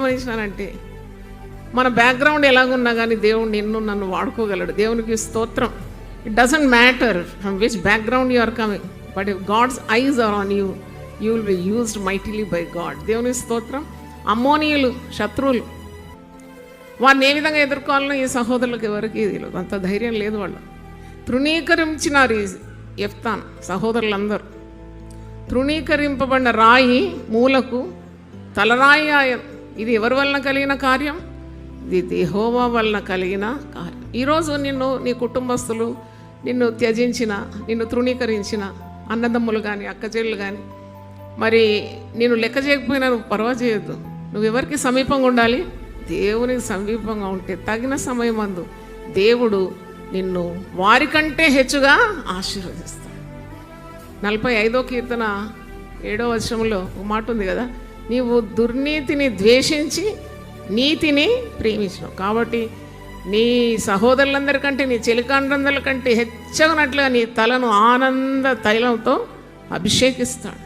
గమనించానంటే మన బ్యాక్గ్రౌండ్ ఎలాగున్నా కానీ దేవుడు నన్ను వాడుకోగలడు. దేవునికి స్తోత్రం. It doesn't matter from which background you are coming, but if God's eyes are on you, you will be used mightily by God. దేవునికి స్తోత్రం. అమ్మోనీయులు శత్రువులు, వారిని ఏ విధంగా ఎదుర్కోవాలని ఈ సహోదరులకు ఎవరికి తెలియదు, అంత ధైర్యం లేదు. వాళ్ళు తృణీకరించినారు ఈ యెఫ్తాను. సహోదరులందరూ తృణీకరింపబడిన రాయి మూలకు తలరాయి ఆయన. ఇది ఎవరి వలన కలిగిన కార్యం? ఇది యెహోవా వలన కలిగిన కార్యం. ఈరోజు నీ కుటుంబస్తులు నిన్ను త్యజించిన, నిన్ను తృణీకరించిన అన్నదమ్ములు కానీ అక్కచెల్లెలు కానీ, మరి నేను లెక్క చేయకపోయినా నువ్వు పర్వా చేయొద్దు. నువ్వు ఎవరికి సమీపంగా ఉండాలి? దేవునికి సమీపంగా ఉంటే తగిన సమయం అందు దేవుడు నిన్ను వారికంటే హెచ్చుగా ఆశీర్వదిస్తాడు. 45వ కీర్తన 7వ వచనంలో ఒక మాట ఉంది కదా, నీవు దుర్నీతిని ద్వేషించి నీతిని ప్రేమించినావు. కాబట్టి నీ సహోదరులందరికంటే, నీ చెలికాండ్రందరికంటే హెచ్చగినట్లుగా నీ తలను ఆనంద తైలంతో అభిషేకిస్తాడు.